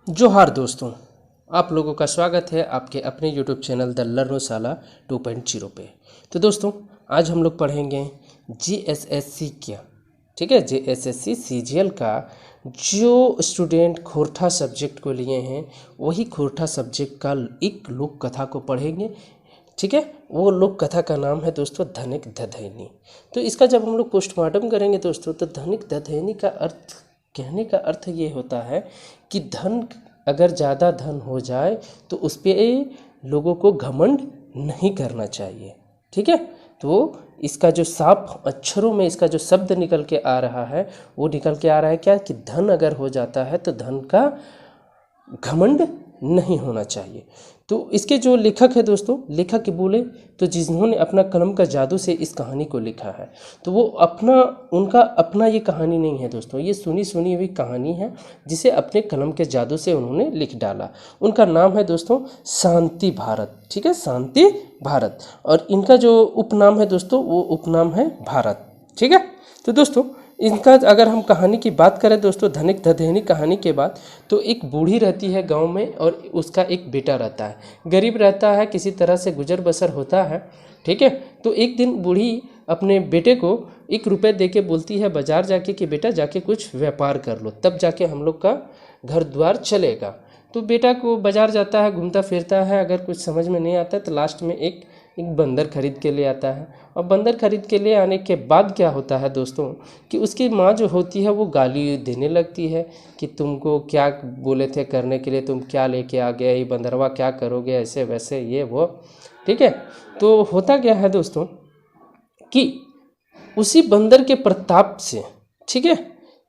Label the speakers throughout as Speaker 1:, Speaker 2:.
Speaker 1: जोहार दोस्तों, आप लोगों का स्वागत है आपके अपने YouTube चैनल द लर्नोशाला 2.0 पे। तो दोस्तों, आज हम लोग पढ़ेंगे जीएसएससी क्या, ठीक है, जीएसएससी सीजीएल का जो स्टूडेंट खोरठा सब्जेक्ट को लिए हैं वही खोरठा सब्जेक्ट का एक लोक कथा को पढ़ेंगे। ठीक है, वो लोक कथा का नाम है दोस्तों धनिक दधैनी। तो इसका जब हम लोग पोस्टमार्टम करेंगे दोस्तों, तो धनिक दधैनी का अर्थ, कहने का अर्थ ये होता है कि धन, अगर ज़्यादा धन हो जाए तो उस पर लोगों को घमंड नहीं करना चाहिए। ठीक है, तो इसका जो साफ अक्षरों में इसका जो शब्द निकल के आ रहा है वो निकल के आ रहा है क्या, कि धन अगर हो जाता है तो धन का घमंड नहीं होना चाहिए। तो इसके जो लेखक है दोस्तों, लेखक बोले तो जिन्होंने अपना कलम का जादू से इस कहानी को लिखा है, तो वो उनका अपना ये कहानी नहीं है दोस्तों, ये सुनी सुनी हुई कहानी है जिसे अपने कलम के जादू से उन्होंने लिख डाला। उनका नाम है दोस्तों शांति भारत। ठीक है, शांति भारत। और इनका जो उपनाम है दोस्तों, वो उपनाम है भारत। ठीक है, तो दोस्तों इनका अगर हम कहानी की बात करें दोस्तों, धनिक दधैनी कहानी के बाद, तो एक बूढ़ी रहती है गांव में और उसका एक बेटा रहता है, गरीब रहता है, किसी तरह से गुजर बसर होता है। ठीक है, तो एक दिन बूढ़ी अपने बेटे को 1 रुपये दे के बोलती है बाजार जाके कि बेटा जाके कुछ व्यापार कर लो, तब जाके हम लोग का घर द्वार चलेगा। तो बेटा को बाजार जाता है, घूमता फिरता है, अगर कुछ समझ में नहीं आता तो लास्ट में एक बंदर खरीद के ले आता है। और बंदर खरीद के ले आने के बाद क्या होता है दोस्तों, कि उसकी माँ जो होती है वो गाली देने लगती है कि तुमको क्या बोले थे करने के लिए, तुम क्या लेके आ गए, ये बंदरवा क्या करोगे, ऐसे वैसे ये वो। ठीक है, तो होता क्या है दोस्तों कि उसी बंदर के प्रताप से, ठीक है,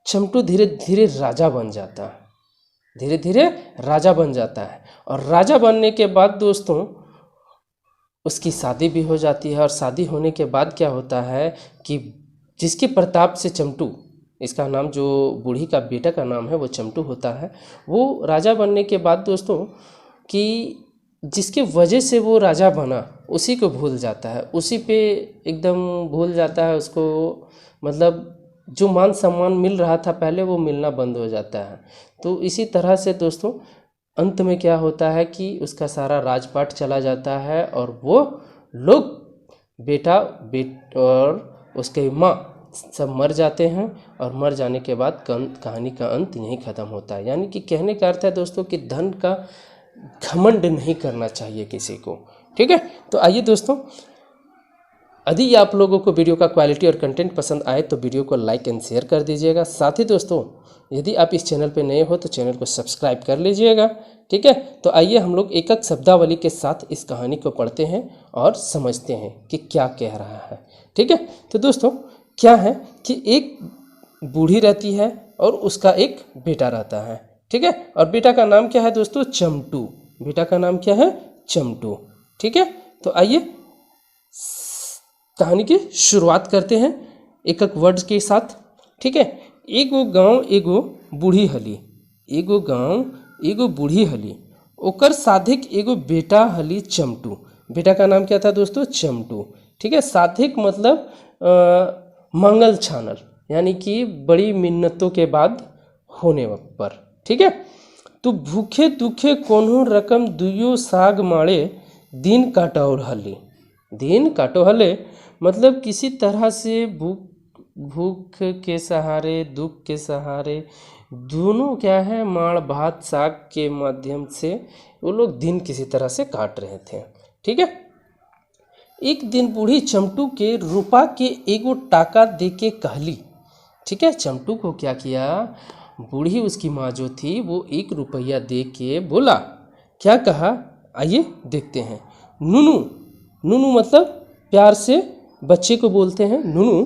Speaker 1: चंटू धीरे धीरे राजा बन जाता है, धीरे धीरे राजा बन जाता है। और राजा बनने के बाद दोस्तों उसकी शादी भी हो जाती है। और शादी होने के बाद क्या होता है कि जिसके प्रताप से चंटू, इसका नाम जो बूढ़ी का बेटा का नाम है वो चंटू होता है, वो राजा बनने के बाद दोस्तों कि जिसके वजह से वो राजा बना उसी को भूल जाता है, उसी पे एकदम भूल जाता है उसको, मतलब जो मान सम्मान मिल रहा था पहले वो मिलना बंद हो जाता है। तो इसी तरह से दोस्तों अंत में क्या होता है कि उसका सारा राजपाट चला जाता है और वो लोग बेटा और उसके माँ सब मर जाते हैं। और मर जाने के बाद कहानी का अंत यहीं ख़त्म होता है। यानी कि कहने का अर्थ है दोस्तों कि धन का घमंड नहीं करना चाहिए किसी को। ठीक है, तो आइए दोस्तों, यदि आप लोगों को वीडियो का क्वालिटी और कंटेंट पसंद आए तो वीडियो को लाइक एंड शेयर कर दीजिएगा। साथ ही दोस्तों यदि आप इस चैनल पर नए हो तो चैनल को सब्सक्राइब कर लीजिएगा। ठीक है, तो आइए हम लोग एक एक शब्दावली के साथ इस कहानी को पढ़ते हैं और समझते हैं कि क्या कह रहा है। ठीक है, तो दोस्तों क्या है कि एक बूढ़ी रहती है और उसका एक बेटा रहता है। ठीक है, और बेटा का नाम क्या है दोस्तों, चमटू। बेटा का नाम क्या है, चमटू। ठीक है, तो आइए कहानी की शुरुआत करते हैं एक एक वर्ड के साथ। ठीक है, एगो गांव एगो बूढ़ी हली, एगो गांव एगो बूढ़ी हली, ओकर साधिक एगो बेटा हली चमटू। बेटा का नाम क्या था दोस्तों, चमटू। ठीक है, साधिक मतलब मंगल छानल, यानी कि बड़ी मिन्नतों के बाद होने पर। ठीक है, तो भूखे दुखे कोनो रकम दुयो साग माड़े दिन काटौर हली। दिन काटो हले मतलब किसी तरह से भूख के सहारे, दुख के सहारे, दोनों क्या है, माड़ भात साग के माध्यम से वो लोग दिन किसी तरह से काट रहे थे। ठीक है, एक दिन बूढ़ी चमटू के रुपा के एगो टाका दे के कहली। ठीक है, चमटू को क्या किया, बूढ़ी उसकी माँ जो थी वो 1 रुपया दे के बोला, क्या कहा, आइए देखते हैं। नूनू, नूनू मतलब प्यार से बच्चे को बोलते हैं नूनू।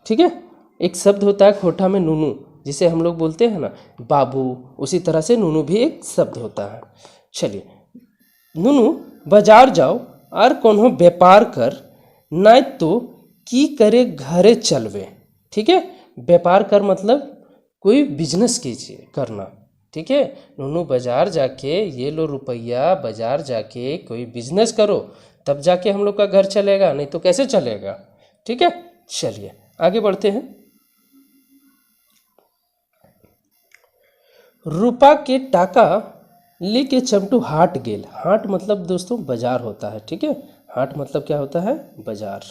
Speaker 1: ठीक है, एक शब्द होता है खोटा में नूनू, जिसे हम लोग बोलते हैं ना बाबू, उसी तरह से नूनू भी एक शब्द होता है। चलिए, नूनू बाजार जाओ और कोनो व्यापार कर, नहीं तो की करे घरे चलवे। ठीक है, व्यापार कर मतलब कोई बिजनेस कीजिए करना। ठीक है, नूनू बाजार जाके ये लो रुपया, बाजार जाके कोई बिजनेस करो, तब जाके हम लोग का घर चलेगा, नहीं तो कैसे चलेगा। ठीक है, चलिए आगे बढ़ते हैं। रुपा के टाका लेके चमटू हाट गेल। हाट मतलब दोस्तों बाजार होता है, ठीक है। हाट मतलब क्या होता है, बाजार,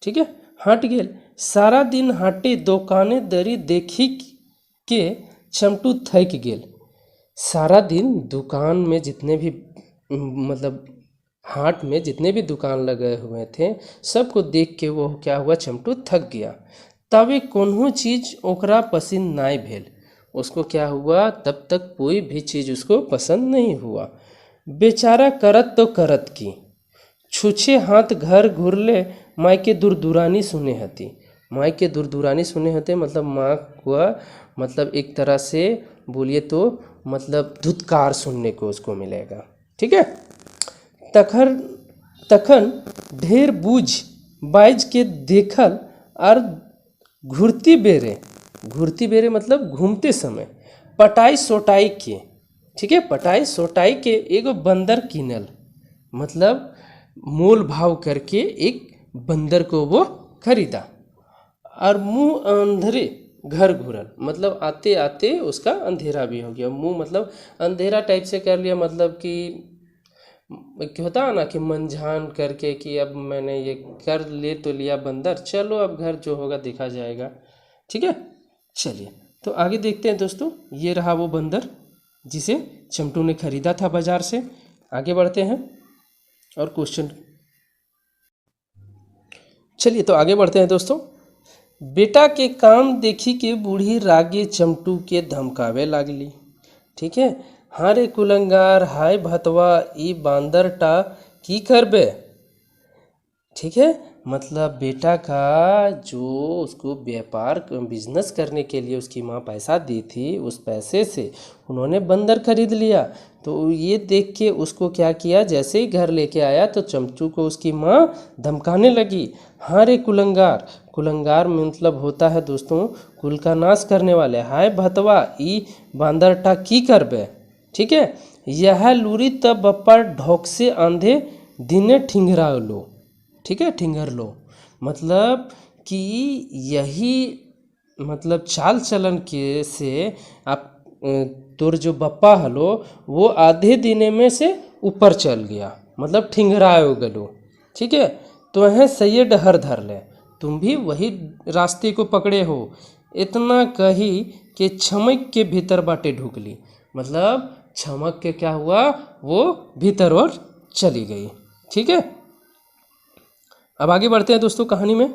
Speaker 1: ठीक है। हाट गेल, सारा दिन हाटे दुकाने दरी देखी के चमटू थक गेल। सारा दिन दुकान में जितने भी मतलब हाट में जितने भी दुकान लगे हुए थे सबको देख के वो क्या हुआ, चमटू थक गया। तबे कोनो चीज ओकरा पसंद नहीं भेल। उसको क्या हुआ, तब तक कोई भी चीज़ उसको पसंद नहीं हुआ। बेचारा करत तो करत की, छुछे हाथ घर घुरले माई के दूरदूरानी सुने हती। माई के दूरदूरानी सुने हते मतलब माँ को मतलब एक तरह से बोलिए तो मतलब धुतकार सुनने को उसको मिलेगा, ठीक है। तखन तखन ढेर बूझ बाइज के देखल और घुरती बेरे मतलब घूमते समय पटाई सोटाई के, ठीक है, पटाई सोटाई के एगो बंदर किनल। मतलब मोल भाव करके एक बंदर को वो खरीदा और मुंह अंधेरे घर घुरल। मतलब आते आते उसका अंधेरा भी हो गया। मुंह मतलब अंधेरा टाइप से कर लिया, मतलब कि क्या होता है ना कि मंझान करके कि अब मैंने ये कर ले तो लिया बंदर, चलो अब घर जो होगा देखा जाएगा, ठीक है। चलिए तो आगे देखते हैं दोस्तों। ये रहा वो बंदर जिसे चमटू ने खरीदा था बाजार से। आगे बढ़ते हैं और क्वेश्चन, चलिए तो आगे बढ़ते हैं दोस्तों। बेटा के काम देखी के बूढ़ी रागे चमटू के धमकावे लागली, ठीक है। हाँ रे कुलंगार, हाय भतवा, ई बांदर टा की करबे, ठीक है। मतलब बेटा का जो उसको व्यापार बिजनेस करने के लिए उसकी माँ पैसा दी थी, उस पैसे से उन्होंने बंदर खरीद लिया। तो ये देख के उसको क्या किया, जैसे ही घर लेके आया तो चमचू को उसकी माँ धमकाने लगी। हाँ रे कुलंगार, कुलंगार मतलब होता है दोस्तों कुल का नाश करने वाले। हाय भतवा, ई बांदर टा की करबे, ठीक है। यह लूरी तब बप्पा ढोक से आंधे दिने ठिंगरा लो, ठीक है, ठिंगर लो। मतलब कि यही मतलब चाल चलन के से आप तोर जो बप्पा हलो वो आधे दिने में से ऊपर चल गया, मतलब ठिंगरायो गलो, ठीक है। तो है सही डहर धर ले, तुम भी वही रास्ते को पकड़े हो। इतना कही कि छमक के भीतर बाटे ढुकली। मतलब छमक के क्या हुआ, वो भीतर और चली गई, ठीक है। अब आगे बढ़ते हैं दोस्तों कहानी में।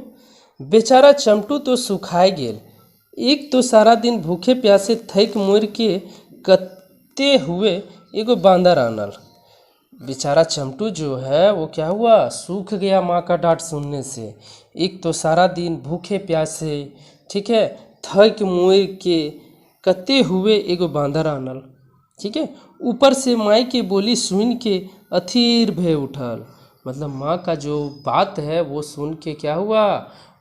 Speaker 1: बेचारा चमटू तो सुखाए गेल, एक तो सारा दिन भूखे प्यासे थक मोर के कते हुए एगो बांदर आनल। बेचारा चमटू जो है वो क्या हुआ, सूख गया माँ का डांट सुनने से। एक तो सारा दिन भूखे प्यासे, ठीक है, थक मोर के कते हुए एगो बांदर आनल, ठीक है। ऊपर से माई के बोली सुन के अथीर भय उठल। मतलब माँ का जो बात है वो सुन के क्या हुआ,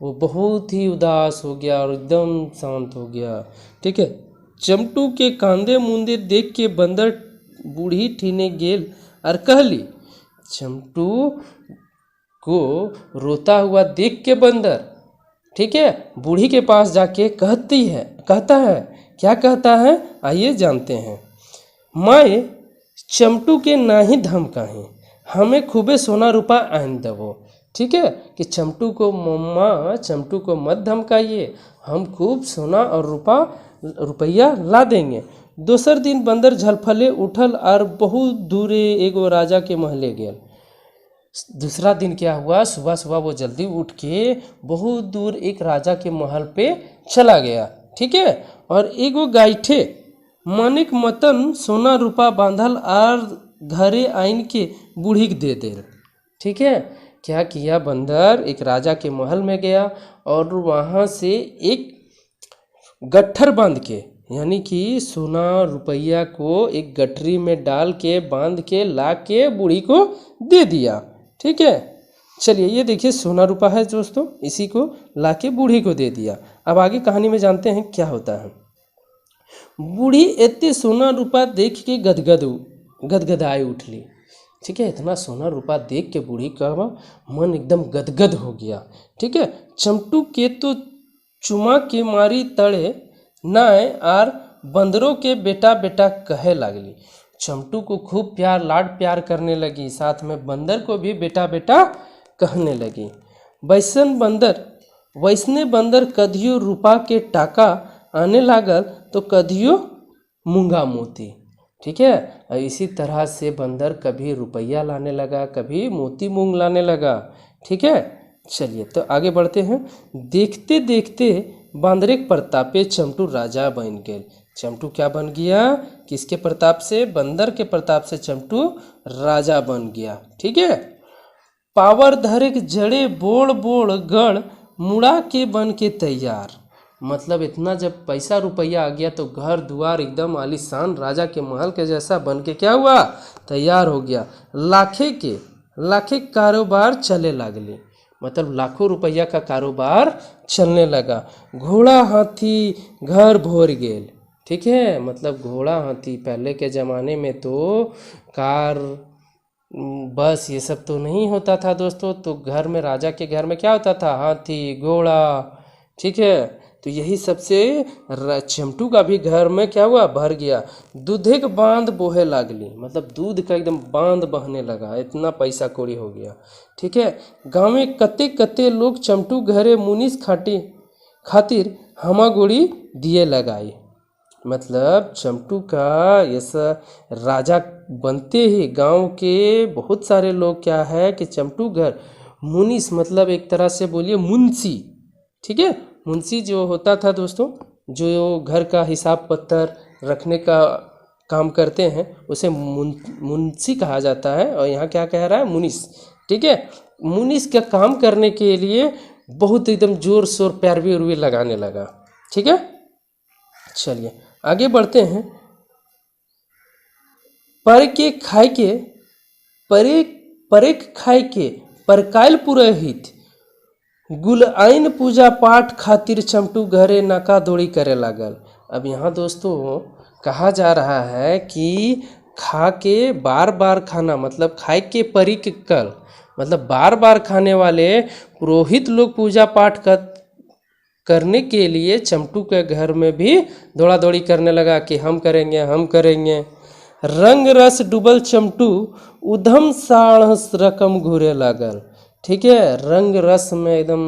Speaker 1: वो बहुत ही उदास हो गया और एकदम शांत हो गया, ठीक है। चमटू के कांदे मुंदे देख के बंदर बूढ़ी ठीने गेल और कहली। चमटू को रोता हुआ देख के बंदर, ठीक है, बूढ़ी के पास जाके कहता है, क्या कहता है आइए जानते हैं। माए चमटू के नाही धमकाही, हमें खूबे सोना रुपा आन दबो, ठीक है। कि चमटू को मम्मा चमटू को मत धमकाइए, हम खूब सोना और रुपया ला देंगे। दोसर दिन बंदर झलफले उठल और बहुत दूरे एगो राजा के महले गेल। दूसरा दिन क्या हुआ, सुबह सुबह वो जल्दी उठ के बहुत दूर एक राजा के महल पे चला गया, ठीक है। और एगो गाइठे मानिक मतन सोना रुपा बांधल और घरे आइन के बूढ़ी दे दे, ठीक है। क्या किया बंदर, एक राजा के महल में गया और वहाँ से एक गट्ठर बांध के, यानी कि सोना रुपया को एक गठरी में डाल के बांध के ला के बूढ़ी को दे दिया, ठीक है। चलिए ये देखिए सोना रुपया है दोस्तों, इसी को ला के बूढ़ी को दे दिया। अब आगे कहानी में जानते हैं क्या होता है। बूढ़ी इतने सोना रुपया देख के गदगदाई उठली, ठीक है। इतना सोना रुपया देख के बूढ़ी का मन एकदम गदगद हो गया, ठीक है। चमटू के तो चुमा के मारी तड़े नाय और बंदरों के बेटा बेटा कहे लागली। चमटू को खूब प्यार लाड प्यार करने लगी, साथ में बंदर को भी बेटा बेटा कहने लगी। वैसने बंदर कधियो रूपा के टाका आने लागल तो कधियो मूंगा मोती। ठीक है, और इसी तरह से बंदर कभी रुपया लाने लगा, कभी मोती मूंग लाने लगा। ठीक है, चलिए तो आगे बढ़ते हैं। देखते देखते बांदरे के प्रतापे चमटू राजा बन गए। चमटू क्या बन गया? किसके प्रताप से? बंदर के प्रताप से चमटू राजा बन गया। ठीक है, पावर धरे के जड़े बोड़ बोड़ गढ़ मुड़ा के बन के तैयार। मतलब इतना जब पैसा रुपया आ गया तो घर द्वार एकदम आलीशान राजा के महल के जैसा बन के क्या हुआ? तैयार हो गया। लाखे कारोबार चले लागले, मतलब लाखों रुपया का कारोबार चलने लगा। घोड़ा हाथी घर भोर गेल। ठीक है, मतलब घोड़ा हाथी पहले के ज़माने में तो कार बस ये सब तो नहीं होता था दोस्तों। तो घर में, राजा के घर में क्या होता था? हाथी घोड़ा। ठीक है, तो यही सबसे चमटू का भी घर में क्या हुआ? भर गया। दूधे के बांध बोहे लागली, मतलब दूध का एकदम बांध बहने लगा, इतना पैसा कौड़ी हो गया। ठीक है, गाँव में कते कते लोग चमटू घरे मुनीस खातिर हमागोड़ी दिए लगाई। मतलब चमटू का ऐसा राजा बनते ही गांव के बहुत सारे लोग क्या है कि चमटू घर मुनीस, मतलब एक तरह से बोलिए मुंशी। ठीक है, मुंशी जो होता था दोस्तों, जो घर का हिसाब पत्तर रखने का काम करते हैं, उसे मुंशी कहा जाता है। और यहाँ क्या कह रहा है? मुनीस। ठीक है, मुनीस का काम करने के लिए बहुत एकदम जोर शोर पैरवी उर्वी लगाने लगा। ठीक है, चलिए आगे बढ़ते हैं। परेक खाए के परकायल पुरोहित गुलआइन पूजा पाठ खातिर चमटू घरे नाका दौड़ी करे लागल। अब यहाँ दोस्तों कहा जा रहा है कि खा के बार बार खाना, मतलब खाए के परिक कल, मतलब बार बार खाने वाले पुरोहित लोग पूजा पाठ करने के लिए चमटू के घर में भी दौड़ा दौड़ी करने लगा कि हम करेंगे। रंग रस डूबल चमटू उधम साढ़ रकम घूरे लागल। ठीक है, रंग रस में एकदम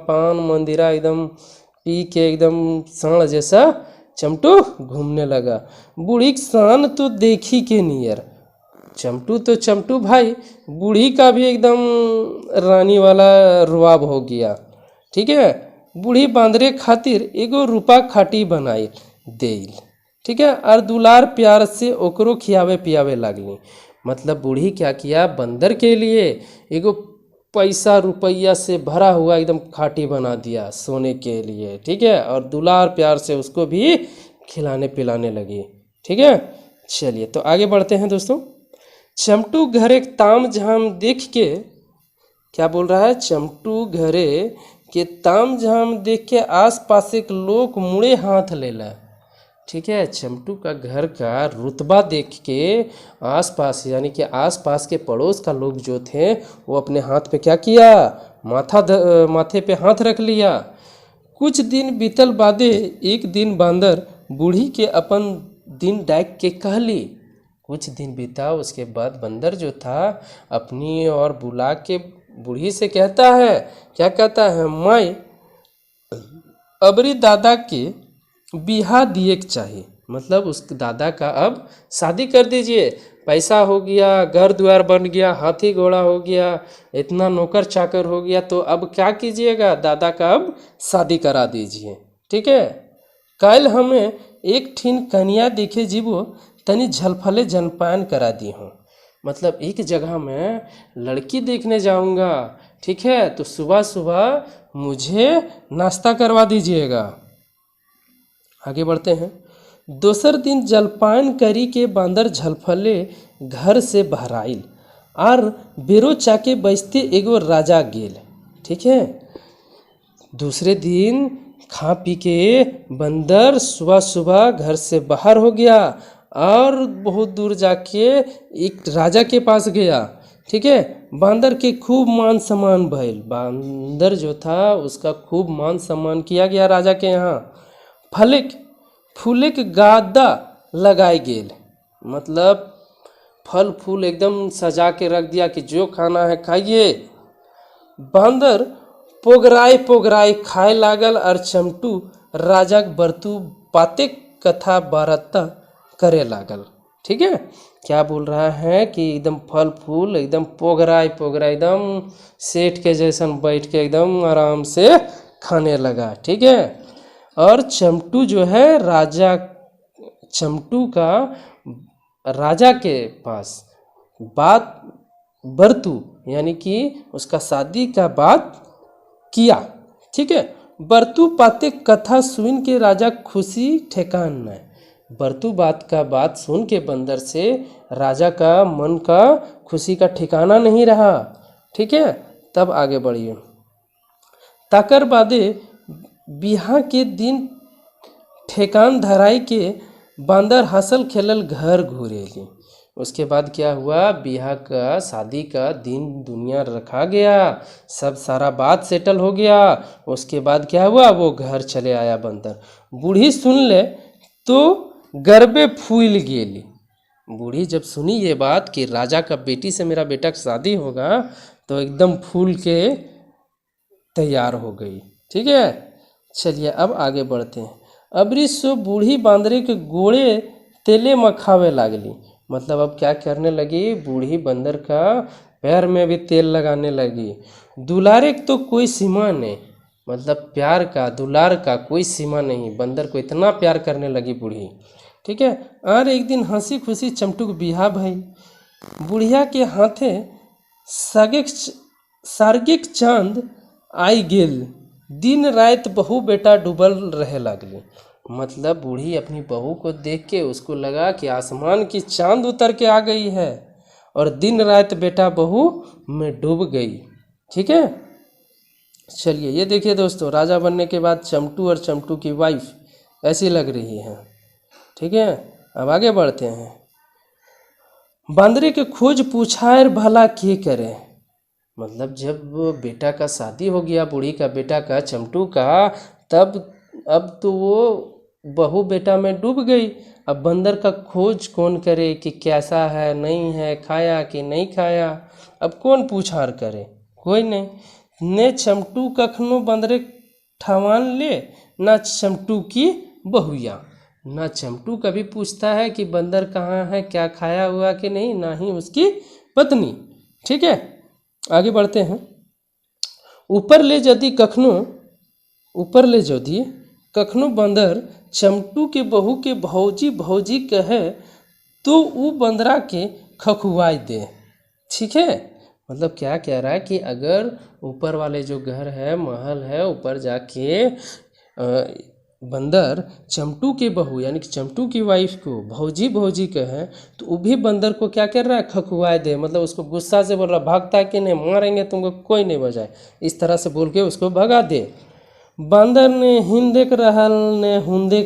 Speaker 1: पान मंदिरा एकदम पी के एकदम साढ़ जैसा चमटू घूमने लगा। बूढ़ी शान तो देखी के नियर। चमटू भाई, बूढ़ी का भी एकदम रानी वाला रुआब हो गया। ठीक है, बूढ़ी बांदरे खातिर एगो रूपा खाटी बनाई देल। ठीक है, और दुलार प्यार से ओकरो खियावे पियावे लागली। मतलब बूढ़ी क्या किया? बंदर के लिए एगो पैसा रुपया से भरा हुआ एकदम खाटी बना दिया सोने के लिए। ठीक है, और दुलार प्यार से उसको भी खिलाने पिलाने लगी। ठीक है, चलिए तो आगे बढ़ते हैं दोस्तों। चमटू घर एक ताम झाम देख के क्या बोल रहा है? चमटू घरे के ताम झाम देख के आस पास एक लोग मुड़े हाथ लेला। ठीक है, चमटू का घर का रुतबा देख के आसपास, यानी कि आसपास के पड़ोस का लोग जो थे वो अपने हाथ पे क्या किया? माथे पे हाथ रख लिया। कुछ दिन बीतल बादे एक दिन बांदर बूढ़ी के अपन दिन डाक के कहली। कुछ दिन बीता, उसके बाद बंदर जो था अपनी और बुला के बूढ़ी से कहता है, क्या कहता है? माई अबरी दादा के बिहा दिए के चाहिए, मतलब उस दादा का अब शादी कर दीजिए। पैसा हो गया, घर द्वार बन गया, हाथी घोड़ा हो गया, इतना नौकर चाकर हो गया, तो अब क्या कीजिएगा? दादा का अब शादी करा दीजिए। ठीक है, कल हमें एक ठीन कन्या दिखे जीवो तनी झलफले जनपान करा दी हूँ। मतलब एक जगह मैं लड़की देखने जाऊंगा। ठीक है, तो सुबह सुबह मुझे नाश्ता करवा दीजिएगा। आगे बढ़ते हैं। दोसर दिन जलपान करी के बांदर झलफले घर से बहराइल और बेरो चाके बजते एगो राजा गेल। ठीक है, दूसरे दिन खा पी के बंदर सुबह सुबह घर से बाहर हो गया और बहुत दूर जाके एक राजा के पास गया। ठीक है, बांदर के खूब मान सम्मान भइल। बांदर जो था उसका खूब मान सम्मान किया गया राजा के यहाँ। फूलक गादा लगाई गेल, मतलब फल फूल एकदम सजा के रख दिया कि जो खाना है खाइए। बांदर पोगराय पोगराय खाए लागल और चमटू राजाक बरतू बातें कथा वार्ता करे लागल। ठीक है, क्या बोल रहा है कि एकदम फल फूल एकदम पोगराय पोगराय एकदम सेठ के जैसन बैठ के एकदम आराम से खाने लगा। ठीक है, और चमटू जो है राजा, चमटू का राजा के पास बात बरतू यानी कि उसका शादी का बात किया। ठीक है, बरतू पाते कथा सुन के राजा खुशी ठेकान न। बरतू बात सुन के बंदर से राजा का मन का खुशी का ठिकाना नहीं रहा। ठीक है, तब आगे बढ़िए। ताकर बादे बिहा के दिन ठेकान धराई के बांदर हंसल खेलल घर घुरेली। उसके बाद क्या हुआ, बिहा का शादी का दिन दुनिया रखा गया, सब सारा बात सेटल हो गया। उसके बाद क्या हुआ, वो घर चले आया बंदर। बूढ़ी सुन ले तो गर्बे फूल गेली। बूढ़ी जब सुनी ये बात कि राजा का बेटी से मेरा बेटा का शादी होगा, तो एकदम फूल के तैयार हो गई। ठीक है, चलिए अब आगे बढ़ते हैं। अबरी सो बूढ़ी बांदरे के गोड़े तेले मखावे लागली, मतलब अब क्या करने लगी, बूढ़ी बंदर का पैर में भी तेल लगाने लगी। दुलारे तो कोई सीमा नहीं, मतलब प्यार का दुलार का कोई सीमा नहीं, बंदर को इतना प्यार करने लगी बूढ़ी। ठीक है, और एक दिन हंसी खुशी चमटू के बिहा भई। बुढ़िया के हाथे सार्गिक चांद आई गेल, दिन रात बहू बेटा डूबल रहे लगली। मतलब बूढ़ी अपनी बहू को देख के उसको लगा कि आसमान की चांद उतर के आ गई है और दिन रात बेटा बहू में डूब गई। ठीक है, चलिए ये देखिए दोस्तों, राजा बनने के बाद चमटू और चमटू की वाइफ ऐसी लग रही है। ठीक है, अब आगे बढ़ते हैं। बांदरे के खोज पूछायर भला के करे, मतलब जब बेटा का शादी हो गया बूढ़ी का बेटा का चमटू का, तब अब तो वो बहू बेटा में डूब गई। अब बंदर का खोज कौन करे कि कैसा है नहीं है, खाया कि नहीं खाया, अब कौन पूछार करे, कोई नहीं। ने चमटू कखनो बंदरे ठवान ले, ना चमटू की बहुया, ना चमटू कभी पूछता है कि बंदर कहाँ है, क्या खाया हुआ कि नहीं, ना ही उसकी पत्नी। ठीक है, आगे बढ़ते हैं। ऊपर ले यदि कखनो बंदर चमटू के बहू के भौजी भौजी कहे, तो वो बंदरा के खखुआई दे। ठीक है, मतलब क्या कह रहा है कि अगर ऊपर वाले जो घर है महल है, ऊपर जाके बंदर चमटू के बहू यानी कि चमटू की वाइफ को भौजी भौजी कहे, तो वो भी बंदर को क्या कर रहा है, खखुआए दे। मतलब उसको गुस्सा से बोल रहा, भागता कि नहीं, मारेंगे तुमको कोई नहीं बजाए, इस तरह से बोल के उसको भगा दे। बंदर ने हिंदे के रहल ने हुंदे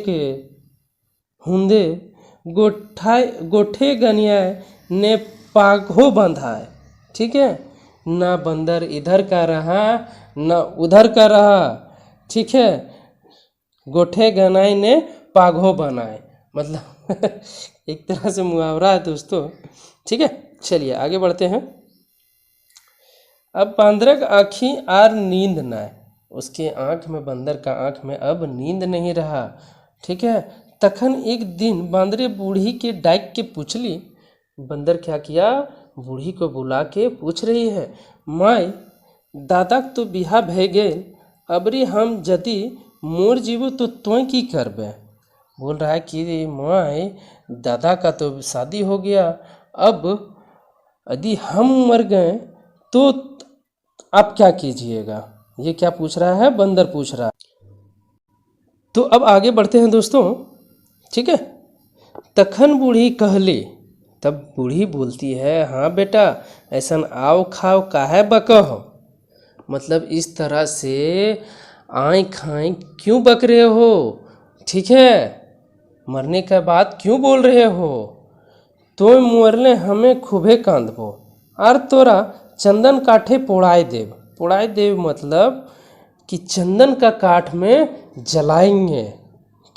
Speaker 1: गोठे गनिया ने पाघो बंधाए। ठीक है, ना बंदर इधर का रहा ना उधर का रहा। ठीक है, गोठे गनाई ने पाघो बनाए, मतलब एक तरह से मुहावरा है दोस्तों। ठीक है, चलिए आगे बढ़ते हैं। अब बंदरक आँखी आर नींद न, उसके आँख में, बंदर का आँख में अब नींद नहीं रहा। ठीक है, तखन एक दिन बंदरे बूढ़ी के डाक के पूछली। बंदर क्या किया, बूढ़ी को बुला के पूछ रही है, माय दादा तो बिहा भे गए, अबरी हम यदि मोर जीवो तो तोय की करबे। बोल रहा है कि माय दादा का तो शादी हो गया, अब यदि हम मर गए तो आप क्या कीजिएगा। ये क्या पूछ रहा है, बंदर पूछ रहा है। तो अब आगे बढ़ते हैं दोस्तों। ठीक है, तखन बूढ़ी कहली, तब बूढ़ी बोलती है, हाँ बेटा ऐसा आओ खाओ काहे बकह, मतलब इस तरह से आए खाए क्यों बक रहे हो। ठीक है, मरने के बाद क्यों बोल रहे हो, तो मोरले हमें खूबे कांदबो और तोरा चंदन काठे पोड़ाए देव मतलब कि चंदन का काठ में जलाएंगे।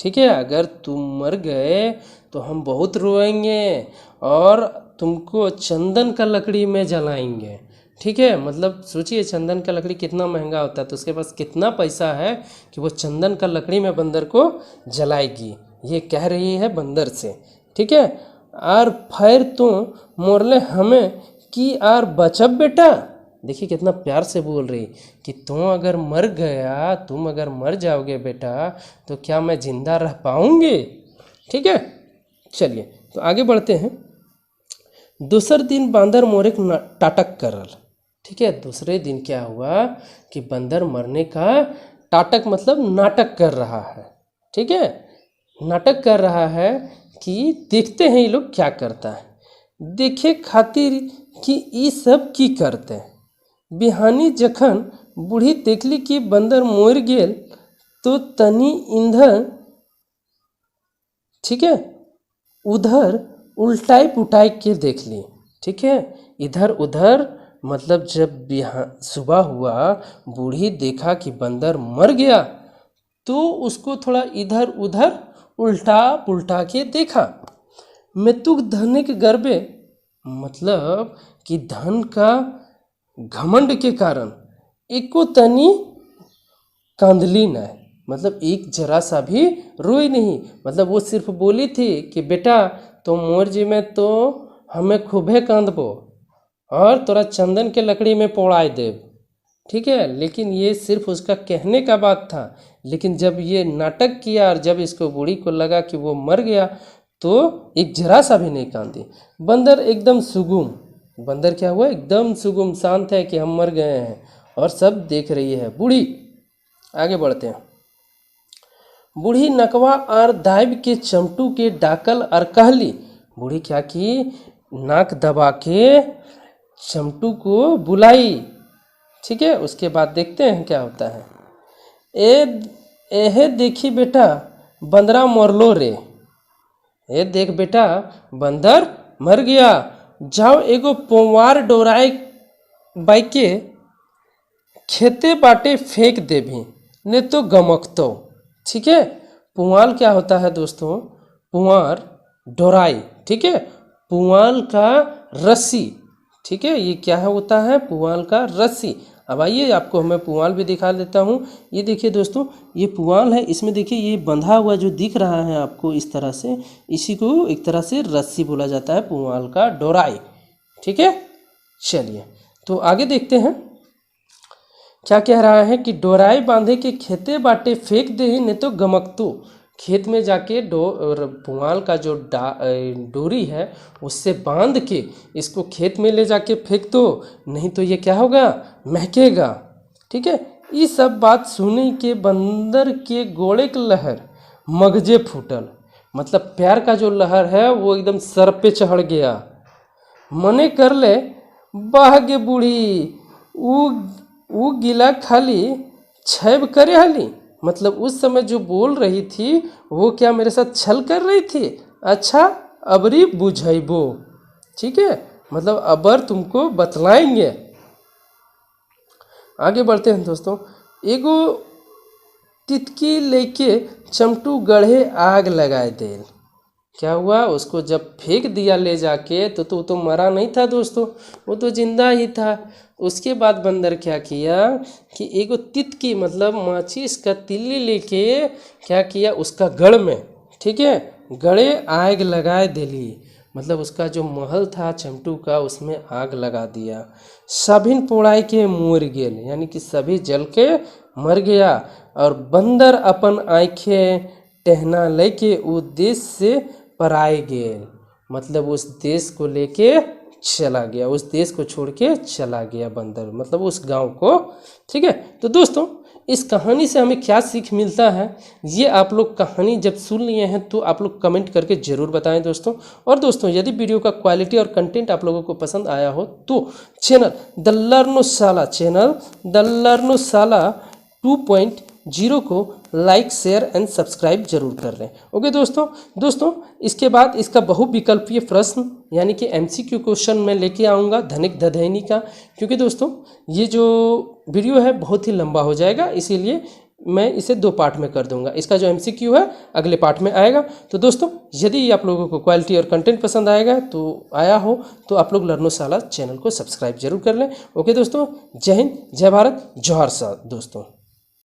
Speaker 1: ठीक है। अगर तुम मर गए तो हम बहुत रोएंगे और तुमको चंदन का लकड़ी में जलाएंगे। ठीक है, मतलब सोचिए चंदन का लकड़ी कितना महंगा होता है, तो उसके पास कितना पैसा है कि वो चंदन का लकड़ी में बंदर को जलाएगी। ये कह रही है बंदर से। ठीक है, और फिर तो मोरले हमें कि आर बचब बेटा। देखिए कितना प्यार से बोल रही कि तुम अगर मर जाओगे बेटा तो क्या मैं जिंदा रह पाऊंगी। ठीक है, चलिए तो आगे बढ़ते हैं। दूसर दिन बंदर मोरे टाटक करल। ठीक है, दूसरे दिन क्या हुआ कि बंदर मरने का टाटक मतलब नाटक कर रहा है। ठीक है, नाटक कर रहा है कि देखते हैं ये लोग क्या करता है। देखे खातिर कि ई सब की करते। बिहानी जखन बूढ़ी देखली कि बंदर मोर गेल तो तनी ईंधन, ठीक है, उधर उल्टाई पुटाई के देख ली। ठीक है, इधर उधर मतलब जब सुबह हुआ, बूढ़ी देखा कि बंदर मर गया तो उसको थोड़ा इधर उधर उल्टा पुल्टा के देखा। मृत्युक धनिक गर्भे, मतलब कि धन का घमंड के कारण एको तनी कांदली न, मतलब एक जरा सा भी रोई नहीं। मतलब वो सिर्फ बोली थी कि बेटा तो मोर जी में तो हमें खूबे कांदबो और तोरा चंदन के लकड़ी में पोड़ाई देव। ठीक है, लेकिन ये सिर्फ उसका कहने का बात था। लेकिन जब ये नाटक किया और जब इसको बूढ़ी को लगा कि वो मर गया तो एक जरा सा भी नहीं कांदी। बंदर एकदम सुगुम, बंदर क्या हुआ, एकदम सुगुम शांत है कि हम मर गए हैं और सब देख रही है बूढ़ी। आगे बढ़ते हैं। बूढ़ी नकवा और दाइब के चमटू के डाकल और कहली। बूढ़ी क्या की, नाक दबा के चमटू को बुलाई। ठीक है, उसके बाद देखते हैं क्या होता है। एहे देखी बेटा बंदरा मरलो रे। ए देख बेटा बंदर मर गया, जाओ एगो पोवार डोराए बाइके खेते बाटे फेंक देभी ने तो गमकतो। ठीक है, पुआल क्या होता है दोस्तों, पुआर डोराई। ठीक है, पुआल का रस्सी। ठीक है, ये क्या होता है, पुआल का रस्सी। अब आइए आपको मैं पुआल भी दिखा देता हूँ। ये देखिए दोस्तों, ये पुआल है, इसमें देखिए ये बंधा हुआ जो दिख रहा है आपको इस तरह से, इसी को एक तरह से रस्सी बोला जाता है, पुआल का डोराई। ठीक है, चलिए तो आगे देखते हैं क्या कह रहा है कि डोराई बांधे के खेते बाटे फेंक दे ही नहीं तो गमकतू। खेत में जाके पुआल का जो डोरी है उससे बांध के इसको खेत में ले जाके फेंक दो, नहीं तो ये क्या होगा, महकेगा। ठीक है, ये सब बात सुने के बंदर के गोड़े के लहर मगजे फूटल, मतलब प्यार का जो लहर है वो एकदम सर पे चढ़ गया। मने कर ले बाह गे बूढ़ी ऊ गिला खाली छैब करे हली। मतलब उस समय जो बोल रही थी वो क्या मेरे साथ छल कर रही थी। अच्छा अबरी बुझैबो। ठीक है, मतलब अबर तुमको बतलाएंगे। आगे बढ़ते हैं दोस्तों। एगो तितकी लेके चमटू गढ़े आग लगाए दे। क्या हुआ, उसको जब फेंक दिया ले जाके तो मरा नहीं था दोस्तों, वो तो जिंदा ही था। उसके बाद बंदर क्या किया कि एगो तितकी मतलब माचिस का तिल्ली लेके क्या किया, उसका गढ़ में, ठीक है, गड़े आग लगाए दिली। मतलब उसका जो महल था चमटू का उसमें आग लगा दिया। सभिन पोड़ाई के मोर गेल, यानी कि सभी जल के मर गया। और बंदर अपन आँखें टहना लेके वो देश से पराए गेल, मतलब उस देश को लेके चला गया, उस देश को छोड़ के चला गया बंदर, मतलब उस गांव को। ठीक है, तो दोस्तों इस कहानी से हमें क्या सीख मिलता है, ये आप लोग कहानी जब सुन लिए हैं तो आप लोग कमेंट करके ज़रूर बताएं दोस्तों। और दोस्तों यदि वीडियो का क्वालिटी और कंटेंट आप लोगों को पसंद आया हो तो चैनल द लर्नो साला 2.0 को लाइक शेयर एंड सब्सक्राइब जरूर कर लें। ओके दोस्तों इसके बाद इसका बहुविकल्पीय प्रश्न यानी कि MCQ क्वेश्चन मैं लेके आऊँगा धनिक धधैनी का, क्योंकि दोस्तों ये जो वीडियो है बहुत ही लंबा हो जाएगा, इसीलिए मैं इसे 2 पार्ट में कर दूंगा। इसका जो MCQ है अगले पार्ट में आएगा। तो दोस्तों यदि आप लोगों को क्वालिटी और कंटेंट पसंद आएगा तो तो आप लोग लर्नोशाला चैनल को सब्सक्राइब जरूर कर लें। ओके दोस्तों, जय हिंद, जय भारत, जोहार सा दोस्तों।